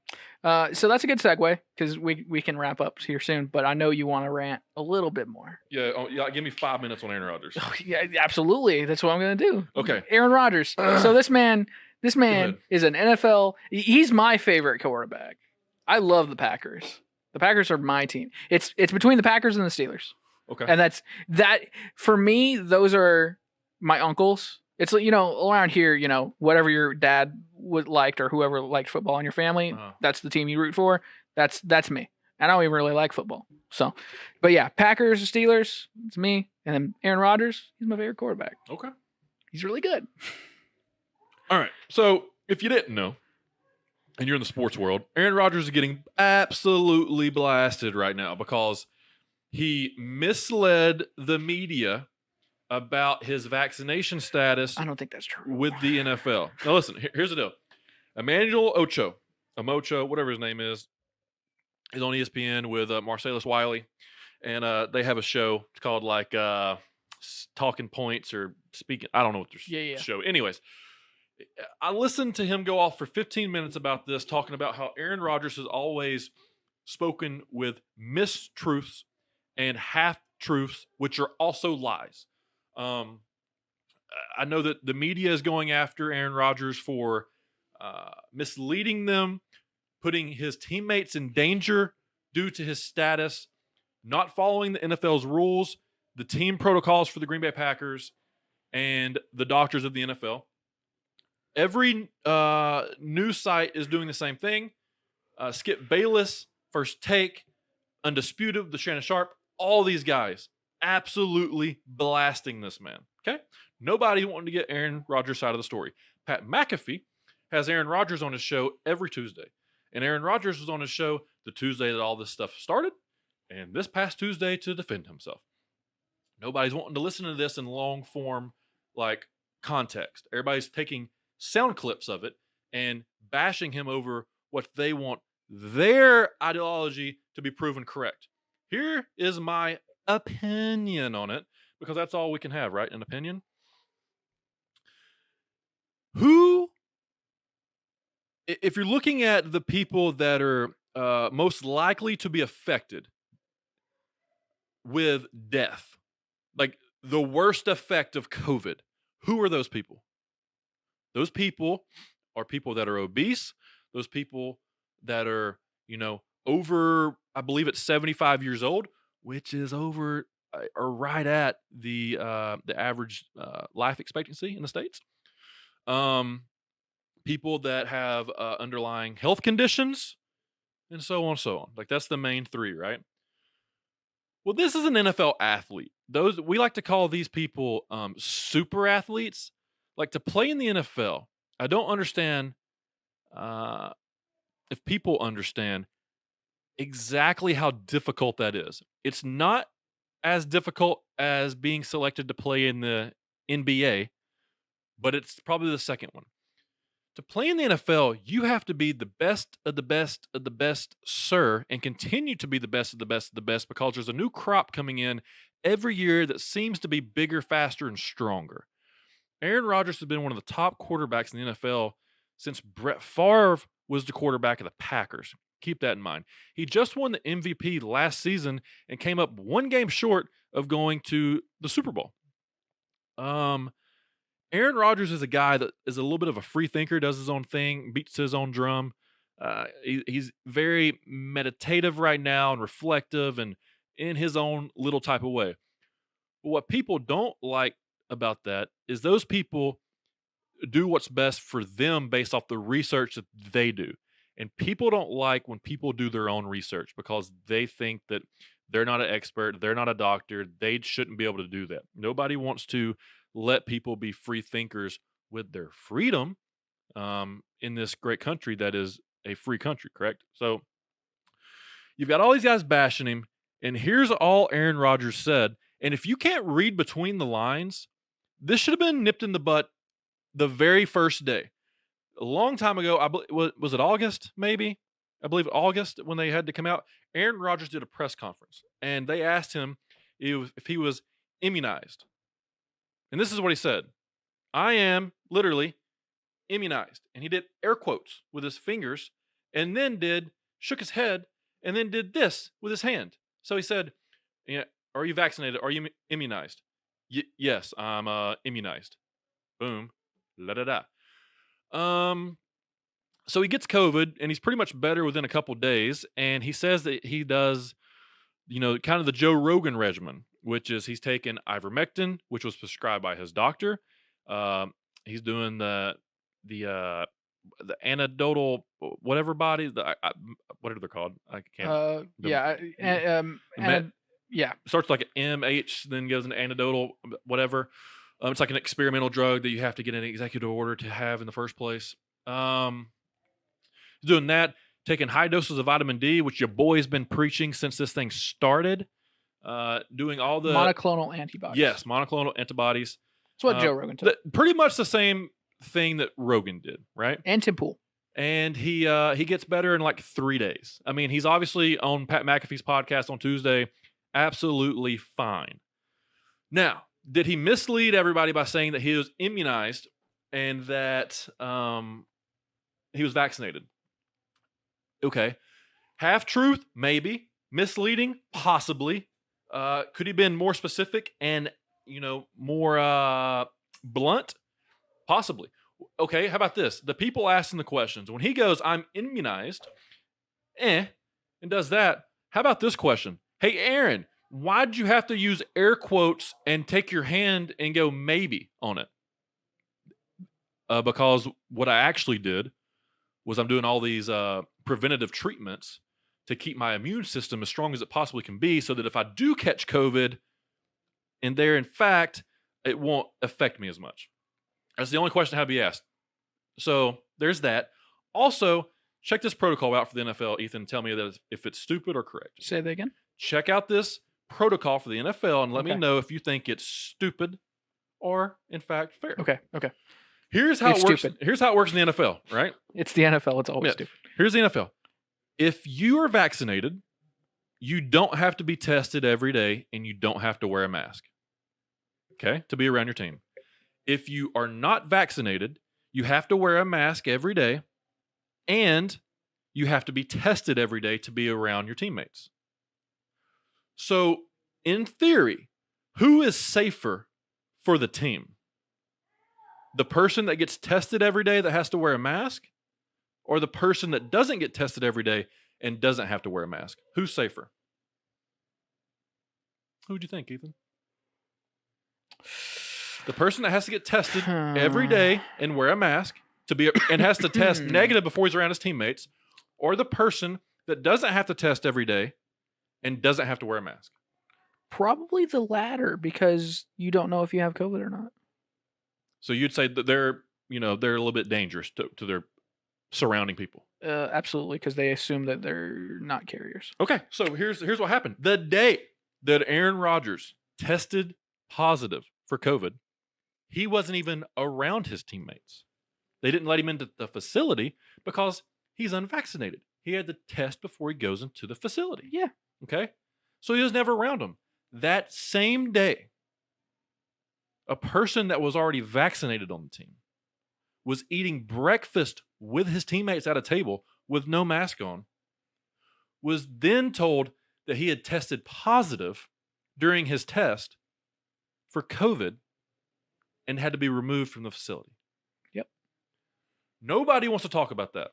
So that's a good segue because we can wrap up here soon, but I know you want to rant a little bit more. Yeah, give me 5 minutes on Aaron Rodgers. Oh, yeah, absolutely. That's what I'm going to do. Okay. Aaron Rodgers. So this man is an NFL. He's my favorite quarterback. I love the Packers. The Packers are my team. It's between the Packers and the Steelers. Okay. And that for me, those are my uncles. It's, around here, whatever your dad liked or whoever liked football in your family, that's the team you root for. That's me. I don't even really like football. So, but yeah, Packers, Steelers, it's me. And then Aaron Rodgers, he's my favorite quarterback. Okay. He's really good. All right. So if you didn't know, and you're in the sports world, Aaron Rodgers is getting absolutely blasted right now because he misled the media about his vaccination status. I don't think that's true. With the NFL. Now listen, here's the deal. Emmanuel Ocho, whatever his name is on ESPN with Marcellus Wiley. And they have a show. It's called like Talking Points or Speaking. I don't know what their show. Anyways, I listened to him go off for 15 minutes about this, talking about how Aaron Rodgers has always spoken with mistruths and half-truths, which are also lies. I know that the media is going after Aaron Rodgers for misleading them, putting his teammates in danger due to his status, not following the NFL's rules, the team protocols for the Green Bay Packers, and the doctors of the NFL. Every news site is doing the same thing. Skip Bayless, First Take, Undisputed, the Shannon Sharp, all these guys absolutely blasting this man. Okay? Nobody wanted to get Aaron Rodgers' side of the story. Pat McAfee has Aaron Rodgers on his show every Tuesday. And Aaron Rodgers was on his show the Tuesday that all this stuff started, and this past Tuesday to defend himself. Nobody's wanting to listen to this in long form, like context. Everybody's taking sound clips of it and bashing him over what they want their ideology to be proven correct. Here is my opinion on it, because that's all we can have, right? An opinion. If you're looking at the people that are most likely to be affected with death, like the worst effect of COVID, who are those people? Those people are people that are obese. Those people that are, over I believe it's 75 years old, which is over or right at the average life expectancy in the states. Um, People that have underlying health conditions, and so on and so on. Like that's the main three, right? Well, this is an NFL athlete. Those we like to call these people super athletes. Like to play in the NFL, I don't understand uh, if people understand exactly how difficult that is. It's not as difficult as being selected to play in the NBA, but it's probably the second one. To play in the NFL, you have to be the best of the best of the best, sir, and continue to be the best of the best of the best because there's a new crop coming in every year that seems to be bigger, faster, and stronger. Aaron Rodgers has been one of the top quarterbacks in the NFL since Brett Favre was the quarterback of the Packers. Keep that in mind. He just won the MVP last season and came up one game short of going to the Super Bowl. Aaron Rodgers is a guy that is a little bit of a free thinker, does his own thing, beats his own drum. He's very meditative right now and reflective and in his own little type of way. But what people don't like about that is those people do what's best for them based off the research that they do. And people don't like when people do their own research because they think that they're not an expert, they're not a doctor, they shouldn't be able to do that. Nobody wants to let people be free thinkers with their freedom in this great country that is a free country, correct? So you've got all these guys bashing him, and here's all Aaron Rodgers said. And if you can't read between the lines, this should have been nipped in the butt the very first day. A long time ago, was it August, maybe? I believe August when they had to come out. Aaron Rodgers did a press conference, and they asked him if he was immunized. And this is what he said. I am literally immunized. And he did air quotes with his fingers and then shook his head and then did this with his hand. So he said, yeah, are you vaccinated? Are you immunized? Yes, I'm immunized. Boom. La da da. So he gets COVID and he's pretty much better within a couple days. And he says that he does, kind of the Joe Rogan regimen, which is he's taking ivermectin, which was prescribed by his doctor. He's doing the anecdotal whatever body. What are they called? I can't. Yeah. Starts like an MH, then goes into anecdotal whatever. It's like an experimental drug that you have to get an executive order to have in the first place. He's doing that, taking high doses of vitamin D, which your boy's been preaching since this thing started. Doing all the monoclonal antibodies. Yes, monoclonal antibodies. That's what Joe Rogan took. Pretty much the same thing that Rogan did, right? And Tim Pool. And he gets better in like 3 days. I mean, he's obviously on Pat McAfee's podcast on Tuesday. Absolutely fine. Now, did he mislead everybody by saying that he was immunized and that he was vaccinated? Okay. Half truth, maybe. Misleading, possibly. Could he have been more specific and, more blunt? Possibly. Okay, how about this? The people asking the questions. When he goes, I'm immunized, and does that, how about this question? Hey, Aaron, why'd you have to use air quotes and take your hand and go maybe on it? Because what I actually did was I'm doing all these preventative treatments to keep my immune system as strong as it possibly can be so that if I do catch COVID and there, in fact, it won't affect me as much. That's the only question I have to be asked. So there's that. Also, check this protocol out for the NFL, Ethan. Tell me that if it's stupid or correct. Say that again. Check out this protocol for the NFL and let me know if you think it's stupid or, in fact, fair. Okay. Here's how it works. Stupid. Here's how it works in the NFL, right? It's the NFL. It's always stupid. Here's the NFL. If you are vaccinated, you don't have to be tested every day and you don't have to wear a mask. Okay? To be around your team. If you are not vaccinated, you have to wear a mask every day and you have to be tested every day to be around your teammates. So, in theory, who is safer for the team? The person that gets tested every day that has to wear a mask, or the person that doesn't get tested every day and doesn't have to wear a mask? Who's safer? Who would you think, Ethan? The person that has to get tested every day and wear a mask and has to test negative before he's around his teammates, or the person that doesn't have to test every day and doesn't have to wear a mask? Probably the latter, because you don't know if you have COVID or not. So you'd say that they're a little bit dangerous to their surrounding people. Absolutely, because they assume that they're not carriers. Okay, so here's what happened. The day that Aaron Rodgers tested positive for COVID, he wasn't even around his teammates. They didn't let him into the facility because he's unvaccinated. He had to test before he goes into the facility. Yeah. Okay? So he was never around them. That same day, a person that was already vaccinated on the team was eating breakfast with his teammates at a table with no mask on, was then told that he had tested positive during his test for COVID and had to be removed from the facility. Yep. Nobody wants to talk about that.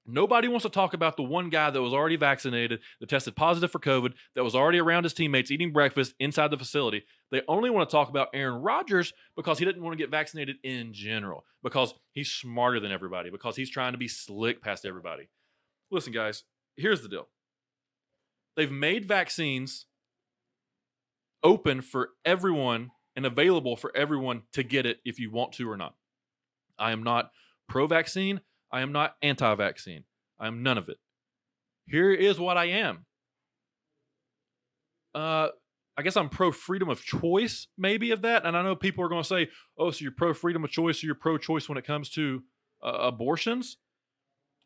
Nobody wants to talk about the one guy that was already vaccinated, that tested positive for COVID, that was already around his teammates eating breakfast inside the facility. They only want to talk about Aaron Rodgers because he didn't want to get vaccinated in general, because he's smarter than everybody, because he's trying to be slick past everybody. Listen, guys, here's the deal. They've made vaccines open for everyone and available for everyone to get it if you want to or not. I am not pro-vaccine. I am not anti-vaccine. I am none of it. Here is what I am. I guess I'm pro-freedom of choice, maybe, of that. And I know people are going to say, oh, so you're pro-freedom of choice, so you're pro-choice when it comes to abortions.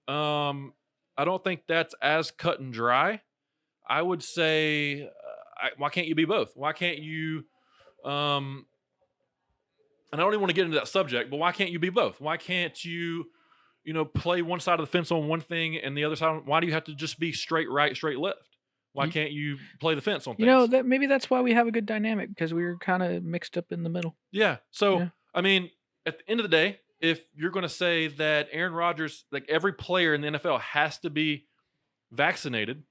I don't think that's as cut and dry. I would say, why can't you be both? Why can't you... and I don't even want to get into that subject, but why can't you be both? Why can't you, play one side of the fence on one thing and the other side? Why do you have to just be straight right, straight left? Why can't you play the fence on things? That maybe that's why we have a good dynamic, because we're kind of mixed up in the middle. Yeah. So, I mean, at the end of the day, if you're going to say that Aaron Rodgers, like every player in the NFL has to be vaccinated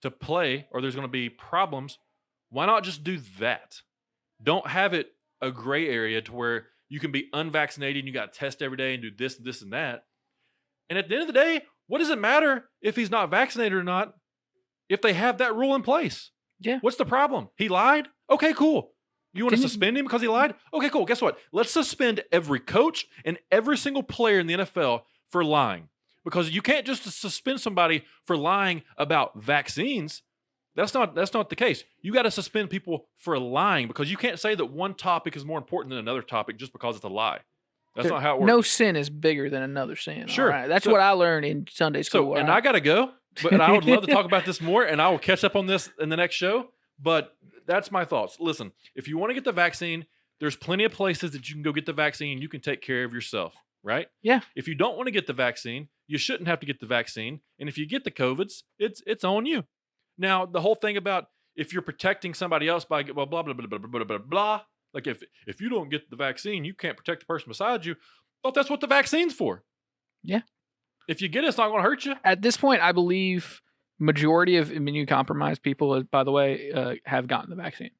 to play, or there's going to be problems, why not just do that? Don't have it a gray area to where you can be unvaccinated and you got to test every day and do this, this, and that. And at the end of the day, what does it matter if he's not vaccinated or not if they have that rule in place? Yeah. What's the problem? He lied? Okay, cool. You want to suspend him because he lied? Okay, cool. Guess what? Let's suspend every coach and every single player in the NFL for lying. Because you can't just suspend somebody for lying about vaccines. That's not the case. You got to suspend people for lying, because you can't say that one topic is more important than another topic just because it's a lie. That's not how it works. No sin is bigger than another sin. Sure. Right. That's what I learned in Sunday school. And I got to go, but I would love to talk about this more, and I will catch up on this in the next show. But that's my thoughts. Listen, if you want to get the vaccine, there's plenty of places that you can go get the vaccine. You can take care of yourself, right? Yeah. If you don't want to get the vaccine, you shouldn't have to get the vaccine. And if you get the COVIDs, it's on you. Now, the whole thing about if you're protecting somebody else by blah, blah, blah, blah, blah, blah, blah, blah, like if you don't get the vaccine, you can't protect the person beside you. Well, that's what the vaccine's for. Yeah. If you get it, it's not going to hurt you. At this point, I believe majority of immunocompromised people, by the way, have gotten the vaccine.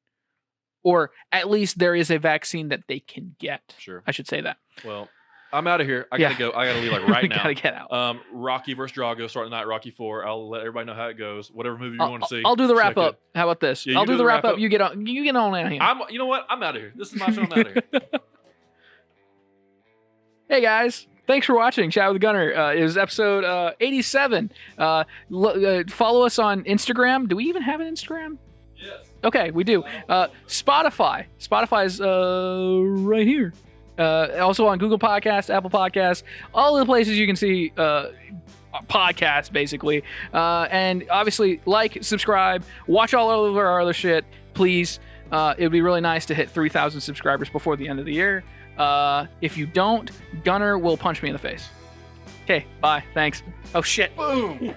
Or at least there is a vaccine that they can get. Sure. I should say that. Well, I'm out of here. I gotta go. I gotta leave like right now. Gotta get out. Rocky versus Drago starting tonight. Rocky 4. I'll let everybody know how it goes. Whatever movie you want to see. I'll do the wrap up. How about this? Yeah, I'll do the wrap up. You get on. You get on out here. You know what? I'm out of here. This is my show. I'm out of here. Hey guys. Thanks for watching Chat with Gunner. It was episode 87. Follow us on Instagram. Do we even have an Instagram? Yes. Okay, we do. Spotify. Spotify's right here. Also on Google Podcasts, Apple Podcasts, all of the places you can see podcasts, basically. And obviously, subscribe, watch all of our other shit, please. It would be really nice to hit 3,000 subscribers before the end of the year. If you don't, Gunner will punch me in the face. Okay, bye. Thanks. Oh, shit. Boom.